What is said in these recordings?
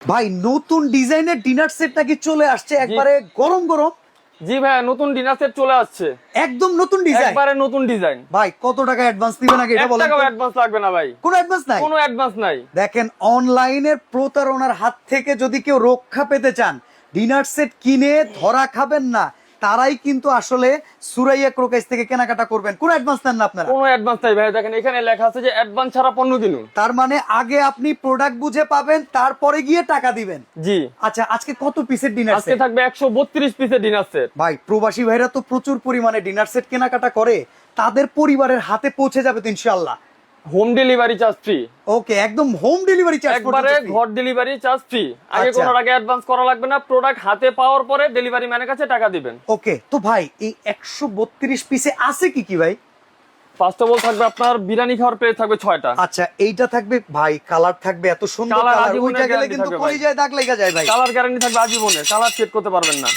ভাই নতুন ডিজাইনের ডিনার সেট নাকি চলে আসছে একবারে গরম গরম। জি ভাই, নতুন ডিনার সেট চলে আসছে, একদম নতুন ডিজাইন, একবারে নতুন ডিজাইন। ভাই কত টাকা অ্যাডভান্স দিবেন আগে এটা বলেন। টাকাও অ্যাডভান্স লাগবে না ভাই, কোনো অ্যাডভান্স নাই, কোনো অ্যাডভান্স নাই। দেখেন অনলাইনের প্রতারণার হাত থেকে যদি কেউ রক্ষা পেতে চান, ডিনার সেট কিনে ধরা খাবেন না, তারাই কিন্তু আসলে সুরাইয়া ক্রোকেস থেকে কেনাকাটা করবেন। কোনো অ্যাডভান্স নেন না আপনারা? কোনো অ্যাডভান্স নাই ভাই, দেখেন এখানে লেখা আছে যে অ্যাডভান্স ছাড়া পণ্য কিনুন। তার মানে আগে আপনি প্রোডাক্ট বুঝে পাবেন, তারপরে গিয়ে টাকা দিবেন। জি। আচ্ছা, আজকে কত পিসের ডিনার আজকে সেট থাকবে 132 পিসের ডিনার সেট। ভাই প্রবাসী ভাইরা তো প্রচুর পরিমাণে ডিনার সেট কেনাকাটা করে, তাদের পরিবারের হাতে পৌঁছে যাবে তো ইনশাআল্লাহ। Home delivery charge free. Okay, একদম হোম ডেলিভারি চার্জ একবারে ঘর ডেলিভারি চার্জ ফ্রি। আগে আচ্ছা। কোনো টাকা অ্যাডভান্স করা লাগবে না, প্রোডাক্ট হাতে পাওয়ার পরে ডেলিভারি ম্যানের কাছে টাকা দিবেন। ওকে, তো ভাই এই 132 পিসে আছে কি কি ভাই? ফার্স্ট অফ অল থাকবে আপনার বিরিয়ানি খাওয়ার প্লেট থাকবে 6টা। আচ্ছা, এইটা থাকবে ভাই, কালার থাকবে এত সুন্দর কালার কালার, আজীবনের ওইটা গেলে guarantee কিন্তু থাকবে পড়ে ভাই। যায়, দাগ লেগে যায় ভাই। কালার গ্যারান্টি থাকবে আজীবনের, কালার চেক করতে পারবেন না।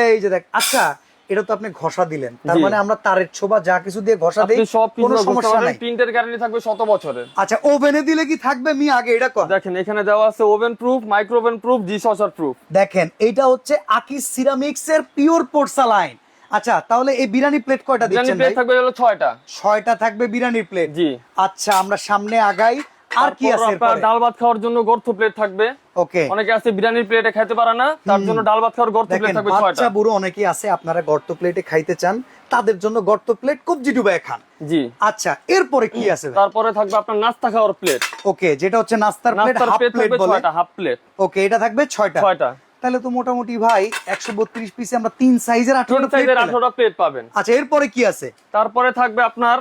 এই যে দেখ, আচ্ছা এটা তো আপনি ঘষা দিলেন, তার জি। মানে আমরা তারের ছোবা যা কিছু দিয়ে ঘষা দেই, আপনি সব কোনো কিছু সমস্যা নাই। প্রিন্টের গ্যারান্টি থাকবে 100 বছরের। আচ্ছা, ওভেনে দিলে কি থাকবে মি আগে এটা কর? দেখেন এখানে দেওয়া আছে oven proof, micro oven proof, dishwasher proof. দেখেন এইটা হচ্ছে আকিস সিরামিক্স এর পিওর পোর্সালাইন। আচ্ছা, তাহলে এই বিরিয়ানি প্লেট কয়টা বিরিয়ানি দিচ্ছেন প্লেট ভাই? থাকবে হলো 6টা। 6টা থাকবে বিরিয়ানির প্লেট। জি। আচ্ছা, আমরা সামনে আগাই, আর কি তারপর আছে আপনার এরপরে? ডাল ভাত খাওয়ার জন্য গর্ত প্লেট থাকবে। ওকে, অনেকে আছে বিরিয়ানির প্লেটে খেতে পারে না, তার জন্য ডাল ভাত খাওয়ার গর্ত দেখেন প্লেট থাকবে বাচ্চা 6টা। বুড়ো অনেকেই আছে, আপনারা গর্ত প্লেটে খাইতে চান, তাদের জন্য গর্ত প্লেট কবজি ডুবায় খান। জি। আচ্ছা, এরপরে কি আছে ভাই? তারপরে থাকবে আপনার নাস্তা খাওয়ার প্লেট। ওকে, যেটা হচ্ছে নাস্তার প্লেট, নাস্তার হাফ প্লেট প্লেট থাকবে বলে। 6টা, হাফ প্লেট। ওকে, এটা থাকবে 6টা। 6টা। তাহলে তো মোটামুটি ভাই 132 পিসে আমরা 3 সাইজের 18টা প্লেট। 18টা প্লেট পাবেন। আচ্ছা, এরপরে কি আছে? তারপরে থাকবে আপনার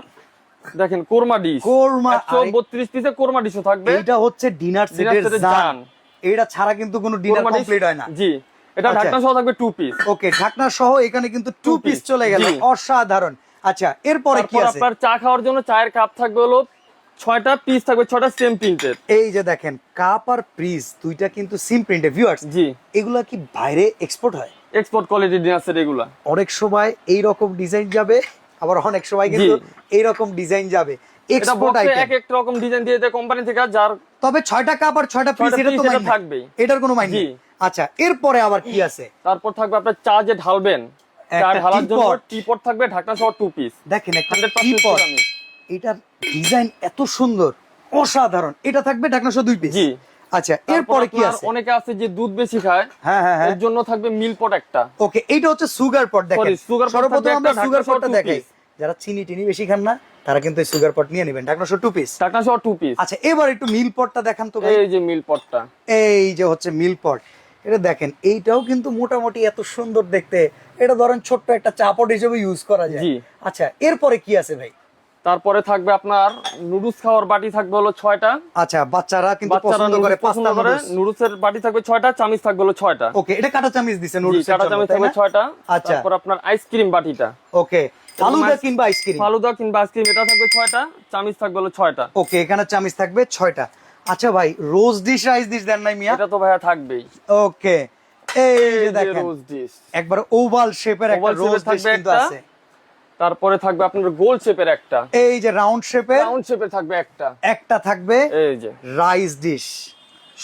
দেখেন কোরমা ডিশ। কোরমা, 132 পিসে কোরমা ডিশও থাকবে। এইটা হচ্ছে ডিনার ডিনার সেটের সেটের জান। জান। এটা ছাড়া কিন্তু কোনো ডিনার কোরমা ডিশ কমপ্লিট হয় না। জি। এটা আচ্ছা। ঢাকনা সহ থাকবে 2 পিস। ওকে, ঢাকনা সহ এখানে কিন্তু 2 Two পিস piece, চলে গেল, জি। অসাধারণ। আচ্ছা, এরপরে কি তারপর আছে? আপনার চা খাওয়ার জন্য চায়ের কাপ থাকবে হলো 6টা পিস থাকবে, 6টা সেম প্রিন্টের। এই যে দেখেন, কাপ আর প্রিজ দুইটা কিন্তু সিম প্রিন্টে। ভিউয়ার্স, জি। এগুলা কি বাইরে এক্সপোর্ট হয়? এক্সপোর্ট কোয়ালিটি ডিনার সেট এগুলা। অনেক সময় এই রকম ডিজাইন যাবে, আবার অনেক সময় কিন্তু এই রকম ডিজাইন যাবে এটা এক্সপোর্ট বক্সে আইটেম। এক এক রকম ডিজাইন দিয়ে দেয় কোম্পানি থেকে, যার তবে 6টা কাপ আর 6টা পিস 6টা এটা তো piece এটা মাইনে থাকবেই। এটার কোনো মাইনে জি। নেই। আচ্ছা, এরপরে আবার কি আছে? তারপর থাকবে আপনার চা যে ঢালবেন, চা একটা ঢালার জন্য teapot। টিপট থাকবে ঢাকনা সহ 2 পিস। দেখেন একটা 100% teapot, সিরামিক। এটার ডিজাইন এত সুন্দর, অসাধারণ। এটা থাকবে ঢাকনা সহ 2 পিস। জি। আচ্ছা, তারপর এরপরে কি আপনার আছে? অনেকে আছে যে দুধ বেশি খায়, হ্যাঁ হ্যাঁ হ্যাঁ, এর জন্য থাকবে মিল পট একটা। ওকে, এইটা হচ্ছে সুগার পট। দেখেন Sorry, sugar pot সর্বপ্রথম থাকবে আমরা একটা, সুগার ঢাকনা সহ পটটা 2 দেখাই। piece। যারা চিনি টিনি বেশি খান না, তারা কিন্তু এই সুগার পট নিয়ে নেবেন, ঢাকনা সহ 2 পিস। ঢাকনা সহ 2 পিস। আচ্ছা, এবার একটু মিল পটটা দেখান তো ভাই। এই যে মিল পটটা। এই যে হচ্ছে মিল পট, এটা দেখেন, এইটাও কিন্তু মোটামুটি এত সুন্দর দেখতে। এটা ধরেন ছোট্ট একটা চা পট হিসেবে ইউজ করা যায়। জি। আচ্ছা, এরপরে কি আছে ভাই? তারপরে থাকবে আপনার নুডলস খাওয়ার বাটি থাকবে হলো 6টা। আচ্ছা, বাচ্চারা কিন্তু বাচ্চারা পছন্দ করে নুডলস পছন্দ পাস্তা করে, নুডলস। নুডলসের বাটি থাকবে 6টা, চামিচ থাকবে হলো 6টা। ওকে, এটা কাটা চামচ দিছে জি, নুডলসের কাঁটা জন্য, চামিচ তাই থাকবে না? 6টা। আচ্ছা। তারপর আপনার আইসক্রিম বাটিটা, ওকে, ফালুদা কিংবা আইসক্রিম। ফালুদা কিংবা আইসক্রিম, এটা থাকবে 6টা, চামিচ থাকবে হলো 6টা। ওকে, এখানে চামচ থাকবে 6টা। আচ্ছা ভাই, রোজ ডিশ রাইস ডিশ দেন নাই মিয়া? এটা তো ভাইয়া থাকবেই। ওকে, এই যে এই যে দেখেন রোজ ডিশ। একবার ওভাল শেপের একটা Oval shape রোজ এর ডিশ থাকবে কিন্তু একটা। আছে। তারপরে থাকবে আপনার গোল শেপের একটা, এই যে রাউন্ড শেপের রাউন্ড শেপের থাকবে একটা। একটা থাকবে এই যে রাইস ডিশ,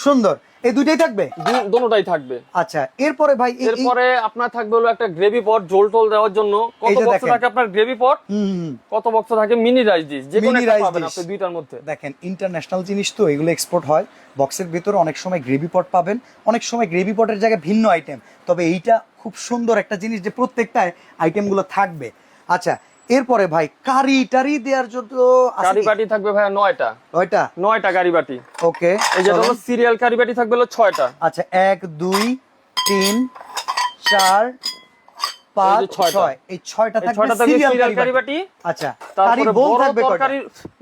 সুন্দর। এই দুইটাই থাকবে। দুটোটাই থাকবে। আচ্ছা, এরপরে ভাই এরপরে আপনার থাকবে হলো একটা গ্রেভি পট, ঝোল টোল দেওয়ার জন্য। কত এই যে বক্স দেখেন। থাকে আপনার গ্রেভি পট, হুম, কত বক্স থাকে মিনি রাইস ডিশ, যে কোনো Mini একটা rice পাবেন dish। আপনি দুইটার মধ্যে। দেখেন ইন্টারন্যাশনাল জিনিস তো, এগুলো এক্সপোর্ট হয়। বক্সের ভিতরে অনেক সময় গ্রেভি পট পাবেন, অনেক সময় গ্রেভি পটের জায়গায় ভিন্ন আইটেম। তবে এইটা খুব সুন্দর একটা জিনিস যে প্রত্যেকটায় আইটেমগুলো থাকবে। আচ্ছা, এরপরে ভাই কারি টারি দেওয়ার জন্য আছে কারি কি? বাটি থাকবে ভাইয়া 9টা। ওইটা 9টা কারি বাটি। ওকে, এই যেটা হলো সিরিয়াল কারি বাটি থাকবে হলো 6টা। আচ্ছা, 1 2 3 4 5 এই যে 6টা। 6, এই 6টা এই থাকবে 6টা থাকবে সিরিয়াল সিরিয়াল কারি কারি বাটি। বাটি। আচ্ছা, কারি তারপরে বোল বড় থাকবে কয়টা? তরকারি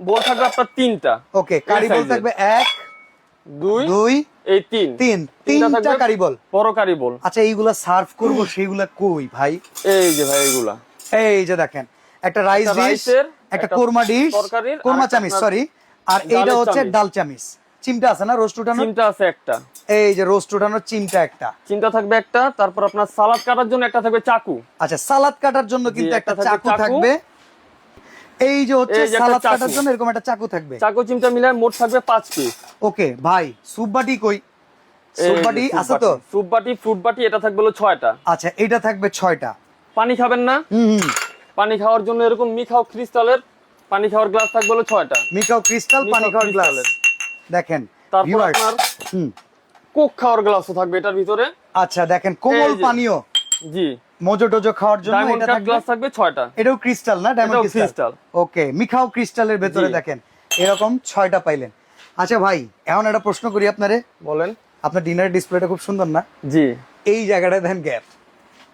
বোল থাকবে আপনার 3টা। ওকে, কারি বোল থাকবে 1 2 2 এই 3 3, তিনটা 3টা থাকবে কারি বোল। বড় কারি বোল। আচ্ছা, এইগুলা সার্ভ করব, সেইগুলা কই ভাই? এই যে ভাই এগুলা এই যে দেখেন, একটা রাইস একটা ডিশ, রাইসের, একটা একটা কোরমা ডিশ, তরকারির, কোরমা আর একটা চামিচ আপনার সরি, আর এইটা ডালের হচ্ছে চামিচ। ডাল চামিচ। চিমটা আছে না রোস্ট উঠানোর? চিমটা আছে একটা। এই যে রোস্ট উঠানোর চিমটা একটা। চিমটা থাকবে একটা। তারপর আপনার সালাদ কাটার জন্য একটা থাকবে চাকু। আচ্ছা, সালাদ কাটার জন্য কিন্তু একটা একটা চাকু থাকবে চাকু। থাকবে। এই যে হচ্ছে এই যে একটা সালাদ চাকু। কাটার জন্য এরকম একটা চাকু থাকবে। চাকু চিমটা মিলায় মোট থাকবে 5 পিস। ওকে ভাই, স্যুপ বাটি কই? সুপ বাটি আছে তো? সুপ বাটি, ফ্রুট বাটি, এটা থাকবে হলো 6টা। আচ্ছা, এটা থাকবে 6টা। পানি খাবেন না? হুম। পানি খাওয়ার জন্য এরকম মিখাও ক্রিস্টালের পানি খাওয়ার গ্লাস থাকবে হলো 6টা। মিকাও ক্রিস্টাল পানি মিকাও খাওয়ার গ্লাস। ক্রিস্টালের। দেখেন তারপর viewers, আপনার হুম, কোক খাওয়ার গ্লাসও থাকবে এটার ভিতরে। আচ্ছা দেখেন কোমল এই যে। পানীয় জি, মোজো টোজো খাওয়ার জন্য ডায়মন্ড এটা কাট থাকবে। গ্লাস থাকবে 6টা। এটাও ক্রিস্টাল না? ডায়মন্ড এটাও ক্রিস্টাল। ক্রিস্টাল। ওকে, মিখাও ক্রিস্টালের ভেতরে জি। দেখেন এরকম 6টা পাইলেন। আচ্ছা ভাই, এখন একটা প্রশ্ন করি আপনারে। বলেন। আপনার ডিনার ডিসপ্লেটা খুব সুন্দর না? জি, এই জায়গাটায় দেখেন গ্যাপ,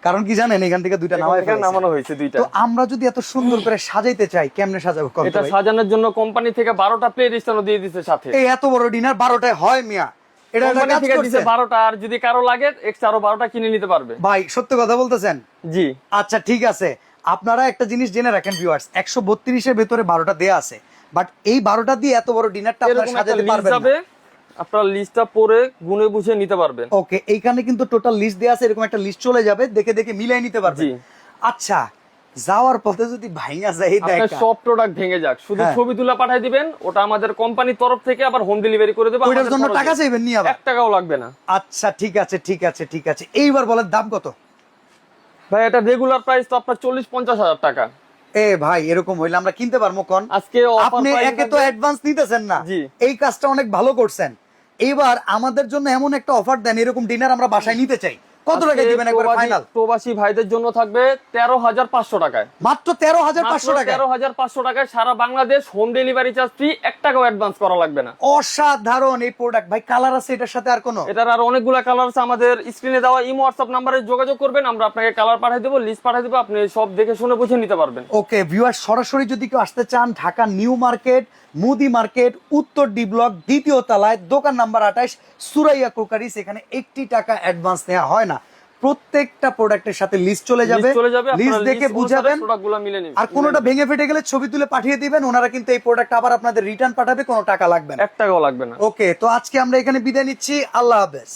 কারণ কি জানেন, এখান থেকে দুইটা নামাই এখানে নামানো হয়েছে 2টা। তো আমরা যদি এত সুন্দর করে সাজাইতে চাই, কেমনে সাজাবো কোন এটা ভাই? সাজানোর জন্য কোম্পানি থেকে 12টা প্লেট স্ট্যান্ডও দিয়ে দিছে সাথে। এই এত বড় ডিনার 12টায় হয় মিয়া? এটা একটা কোম্পানি কাজ থেকে দিছে করছেন? 12টা, আর যদি কারো লাগে এক্সট্রা আরো 12টা কিনে নিতে পারবে। ভাই সত্য কথা বলতেছেন? জি, আচ্ছা ঠিক আছে, আপনারা একটা জিনিস জেনে রাখেন ভিউয়ার্স, 132 এর ভেতরে 12টা দেয়া আছে, বাট এই 12টা দিয়ে এত বড় ডিনারটা আপনারা এরকম একটা সাজাতে লিস্ট পারবেন যাবে, না। আপনারা লিস্টটা পড়ে গুনে বুঝে নিতে পারবেন। ওকে, এইখানে কিন্তু টোটাল লিস্ট দেয়া আছে, এরকম একটা লিস্ট চলে যাবে, দেখে দেখে মিলাই নিতে পারবেন। জি। আচ্ছা, যাওয়ার পথে যদি ভাইঙা যায় এই আপনার দেখা, সব প্রোডাক্ট ভেঙে যাক, শুধু হ্যাঁ। ছবি তুলে পাঠিয়ে দিবেন, ওটা আমাদের কোম্পানির তরফ থেকে আবার হোম ডেলিভারি করে দেবে। ওইটার জন্য টাকা চাইবেন নি আবার? 1 টাকাও লাগবে না। আচ্ছা ঠিক আছে ঠিক আছে ঠিক আছে, এইবার বলেন দাম কত? ভাই এটা রেগুলার প্রাইস তো আপনার 40-50 হাজার টাকা। এ ভাই, এরকম হইলে আমরা কিনতে পারবো কোন? আজকে অফার আপনি প্রাইস একে তো অ্যাডভান্স নিতেছেন না, জি। এই কাজটা অনেক ভালো করছেন। এইবার আমাদের জন্য এমন একটা অফার দেন, এরকম ডিনার আমরা বাসায় নিতে চাই, কত টাকা দিবেন একবার ফাইনাল? প্রবাসী ভাইদের জন্য থাকবে 13,500 টাকায়। মাত্র 13,500 টাকা? 13,500 টাকায় সারা Bangladesh home delivery charge free, 1 টাকাও অ্যাডভান্স করা লাগবে না। অসাধারণ এই প্রোডাক্ট ভাই। কালার আছে এটার সাথে আর কোনো? এটার আর অনেকগুলা কালার আছে, আমাদের স্ক্রিনে দেওয়া ইমো হোয়াটসঅ্যাপ নাম্বারে যোগাযোগ করবেন, আমরা আপনাকে কালার পাঠিয়ে দেবো, লিস্ট পাঠিয়ে দেবো, আপনি সব দেখে শুনে বুঝে নিতে পারবেন। ওকে ভিউয়ার, সরাসরি যদি কেউ আসতে চান, ঢাকা নিউ মার্কেট, মুদি মার্কেট, উত্তর ডি ব্লক, দ্বিতীয় তলায়, দোকান নাম্বার 28, সুরাইয়া কুকারিস। এখানে 1 টাকা অ্যাডভান্স নেওয়া হয় না, প্রত্যেকটা প্রোডাক্টের সাথে লিস্ট চলে যাবে, লিস্ট দেখে বুঝাবেন, প্রোডাক্টগুলো মিলে নিন। আর কোনোটা ভেঙে ফেটে গেলে ছবি তুলে পাঠিয়ে দিবেন, ওনারা কিন্তু এই প্রোডাক্ট আবার আপনাদের রিটার্ন পাঠাবে, কোনো টাকা লাগবে না। 1 টাকাও লাগবে না। ওকে, তো আজকে আমরা এখানে বিদায় নিচ্ছি, আল্লাহ হাফেজ।